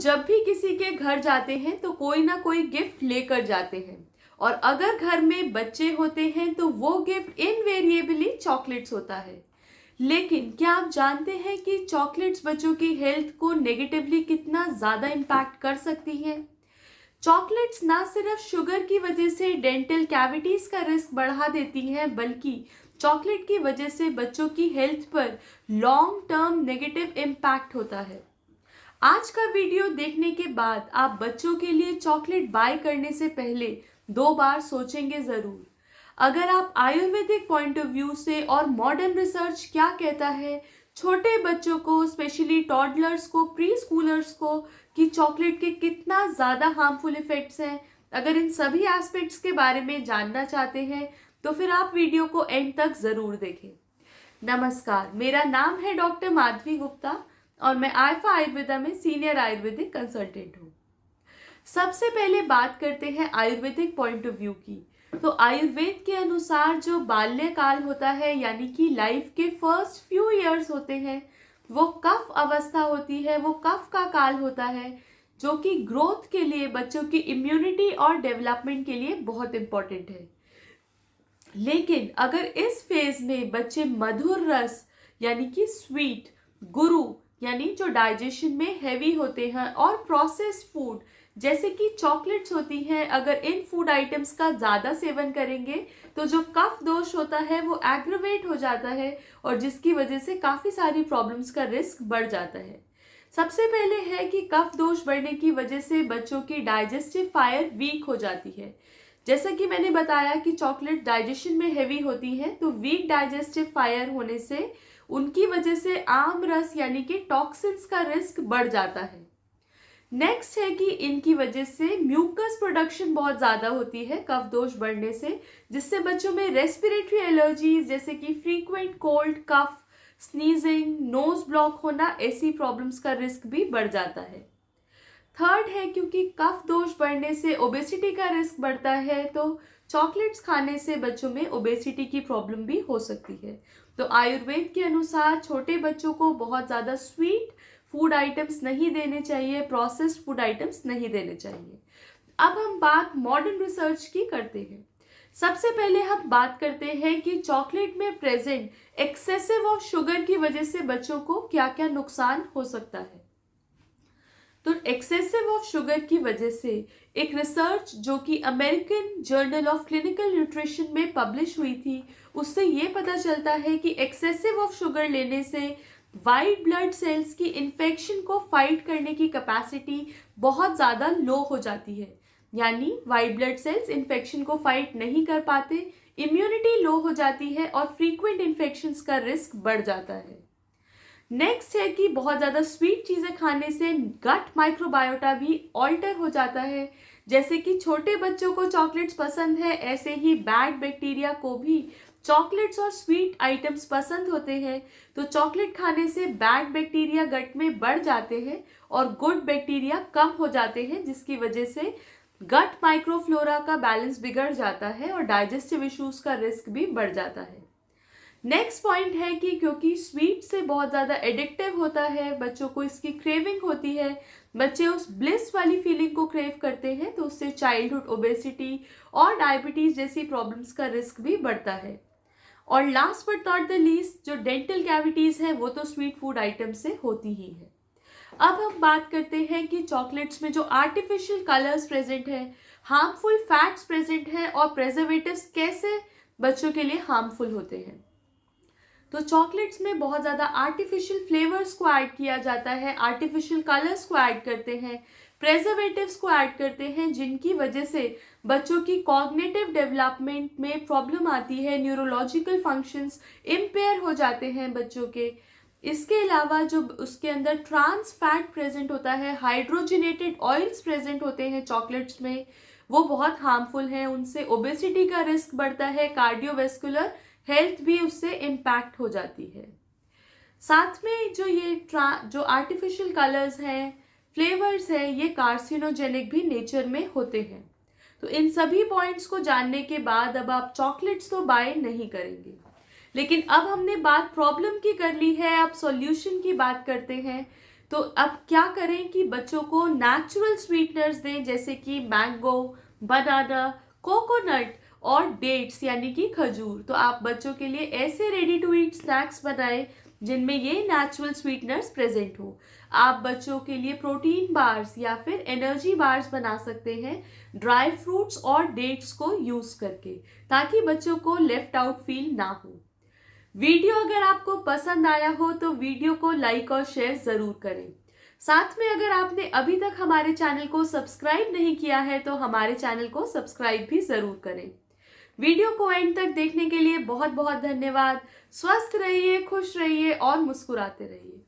जब भी किसी के घर जाते हैं तो कोई ना कोई गिफ्ट लेकर जाते हैं। और अगर घर में बच्चे होते हैं तो वो गिफ्ट इनवेरिएबली चॉकलेट्स होता है। लेकिन क्या आप जानते हैं कि चॉकलेट्स बच्चों की हेल्थ को नेगेटिवली कितना ज़्यादा इम्पैक्ट कर सकती हैं? चॉकलेट्स ना सिर्फ शुगर की वजह से डेंटल कैविटीज़ का रिस्क बढ़ा देती हैं, बल्कि चॉकलेट की वजह से बच्चों की हेल्थ पर लॉन्ग टर्म नेगेटिव इम्पैक्ट होता है। आज का वीडियो देखने के बाद आप बच्चों के लिए चॉकलेट बाय करने से पहले 2 बार सोचेंगे ज़रूर। अगर आप आयुर्वेदिक पॉइंट ऑफ व्यू से और मॉडर्न रिसर्च क्या कहता है छोटे बच्चों को, स्पेशली टॉडलर्स को, प्री स्कूलर्स को, कि चॉकलेट के कितना ज़्यादा हार्मफुल इफ़ेक्ट्स हैं, अगर इन सभी एस्पेक्ट्स के बारे में जानना चाहते हैं तो फिर आप वीडियो को एंड तक ज़रूर देखें। नमस्कार, मेरा नाम है डॉक्टर माधवी गुप्ता और मैं आइफा आयुर्वेदा में सीनियर आयुर्वेदिक कंसल्टेंट हूँ। सबसे पहले बात करते हैं आयुर्वेदिक पॉइंट ऑफ व्यू की। तो आयुर्वेद के अनुसार जो बाल्यकाल होता है, यानी कि लाइफ के फर्स्ट फ्यू ईयर्स होते हैं, वो कफ अवस्था होती है, वो कफ का काल होता है, जो कि ग्रोथ के लिए, बच्चों की इम्यूनिटी और डेवलपमेंट के लिए बहुत इंपॉर्टेंट है। लेकिन अगर इस फेज में बच्चे मधुर रस यानी कि स्वीट, गुरु यानी जो डाइजेशन में हैवी होते हैं, और प्रोसेस्ड फूड जैसे कि चॉकलेट्स होती हैं, अगर इन फूड आइटम्स का ज़्यादा सेवन करेंगे तो जो कफ दोष होता है वो एग्रवेट हो जाता है, और जिसकी वजह से काफ़ी सारी प्रॉब्लम्स का रिस्क बढ़ जाता है। सबसे पहले है कि कफ दोष बढ़ने की वजह से बच्चों की डाइजेस्टिव फायर वीक हो जाती है। जैसा कि मैंने बताया कि चॉकलेट डाइजेशन में हेवी होती है, तो वीक डाइजेस्टिव फायर होने से उनकी वजह से आम रस यानी कि टॉक्सिन्स का रिस्क बढ़ जाता है। नेक्स्ट है कि इनकी वजह से म्यूकस प्रोडक्शन बहुत ज़्यादा होती है कफ दोष बढ़ने से, जिससे बच्चों में रेस्पिरेटरी एलर्जीज जैसे कि फ्रीक्वेंट कोल्ड, कफ, स्नीजिंग, नोज ब्लॉक होना, ऐसी प्रॉब्लम्स का रिस्क भी बढ़ जाता है। थर्ड है, क्योंकि कफ दोष बढ़ने से ओबेसिटी का रिस्क बढ़ता है, तो चॉकलेट्स खाने से बच्चों में ओबेसिटी की प्रॉब्लम भी हो सकती है। तो आयुर्वेद के अनुसार छोटे बच्चों को बहुत ज़्यादा स्वीट फूड आइटम्स नहीं देने चाहिए, प्रोसेस्ड फूड आइटम्स नहीं देने चाहिए। अब हम बात मॉडर्न रिसर्च की करते हैं। सबसे पहले हम बात करते हैं कि चॉकलेट में प्रेजेंट एक्सेसिव ऑफ शुगर की वजह से बच्चों को क्या क्या नुकसान हो सकता है। तो एक्सेसिव ऑफ शुगर की वजह से एक रिसर्च जो कि American journal of clinical nutrition में पब्लिश हुई थी, उससे ये पता चलता है कि एक्सेसिव ऑफ शुगर लेने से वाइट ब्लड सेल्स की इन्फेक्शन को फाइट करने की कैपेसिटी बहुत ज़्यादा लो हो जाती है। यानी वाइट ब्लड सेल्स इन्फेक्शन को फाइट नहीं कर पाते, इम्यूनिटी लो हो जाती है और फ्रीक्वेंट इन्फेक्शंस का रिस्क बढ़ जाता है। नेक्स्ट है कि बहुत ज़्यादा स्वीट चीज़ें खाने से गट माइक्रोबायोटा भी ऑल्टर हो जाता है। जैसे कि छोटे बच्चों को चॉकलेट्स पसंद है, ऐसे ही बैड बैक्टीरिया को भी चॉकलेट्स और स्वीट आइटम्स पसंद होते हैं। तो चॉकलेट खाने से बैड बैक्टीरिया गट में बढ़ जाते हैं और गुड बैक्टीरिया कम हो जाते हैं, जिसकी वजह से गट माइक्रोफ्लोरा का बैलेंस बिगड़ जाता है और डाइजेस्टिव इश्यूज का रिस्क भी बढ़ जाता है। नेक्स्ट पॉइंट है कि क्योंकि स्वीट से बहुत ज़्यादा एडिक्टिव होता है, बच्चों को इसकी क्रेविंग होती है, बच्चे उस ब्लिस वाली फीलिंग को क्रेव करते हैं, तो उससे चाइल्डहुड ओबेसिटी और डायबिटीज़ जैसी प्रॉब्लम्स का रिस्क भी बढ़ता है। और last but not the least, जो डेंटल कैविटीज़ हैं वो तो स्वीट फूड आइटम से होती ही है। अब हम बात करते हैं कि चॉकलेट्स में जो आर्टिफिशियल कलर्स प्रेजेंट हैं, हार्मफुल फैट्स प्रेजेंट हैं और प्रेजर्वेटिव्स कैसे बच्चों के लिए हार्मफुल होते हैं। तो चॉकलेट्स में बहुत ज़्यादा आर्टिफिशियल फ्लेवर्स को ऐड किया जाता है, आर्टिफिशियल कलर्स को ऐड करते हैं, प्रेजर्वेटिव्स को ऐड करते हैं, जिनकी वजह से बच्चों की कॉग्निटिव डेवलपमेंट में प्रॉब्लम आती है, न्यूरोलॉजिकल फंक्शंस इम्पेयर हो जाते हैं बच्चों के। इसके अलावा जो उसके अंदर ट्रांस फैट प्रेजेंट होता है, हाइड्रोजनेटेड ऑयल्स प्रेजेंट होते हैं चॉकलेट्स में, वो बहुत हार्मफुल हैं। उनसे ओबेसिटी का रिस्क बढ़ता है, कार्डियोवेस्कुलर हेल्थ भी उससे इम्पैक्ट हो जाती है। साथ में जो आर्टिफिशियल कलर्स हैं, फ्लेवर्स हैं, ये कार्सिनोजेनिक भी नेचर में होते हैं। तो इन सभी पॉइंट्स को जानने के बाद अब आप चॉकलेट्स तो बाय नहीं करेंगे। लेकिन अब हमने बात प्रॉब्लम की कर ली है, अब सॉल्यूशन की बात करते हैं। तो अब क्या करें कि बच्चों को नेचुरल स्वीटनर्स दें, जैसे कि मैंगो, बनाना, कोकोनट और डेट्स यानी कि खजूर। तो आप बच्चों के लिए ऐसे रेडी टू ईट स्नैक्स बनाएं जिनमें ये नेचुरल स्वीटनर्स प्रेजेंट हो। आप बच्चों के लिए प्रोटीन बार्स या फिर एनर्जी बार्स बना सकते हैं ड्राई फ्रूट्स और डेट्स को यूज करके, ताकि बच्चों को लेफ्ट आउट फील ना हो। वीडियो अगर आपको पसंद आया हो तो वीडियो को लाइक और शेयर जरूर करें। साथ में अगर आपने अभी तक हमारे चैनल को सब्सक्राइब नहीं किया है तो हमारे चैनल को सब्सक्राइब भी जरूर करें। वीडियो को एंड तक देखने के लिए बहुत बहुत धन्यवाद। स्वस्थ रहिए, खुश रहिए और मुस्कुराते रहिए।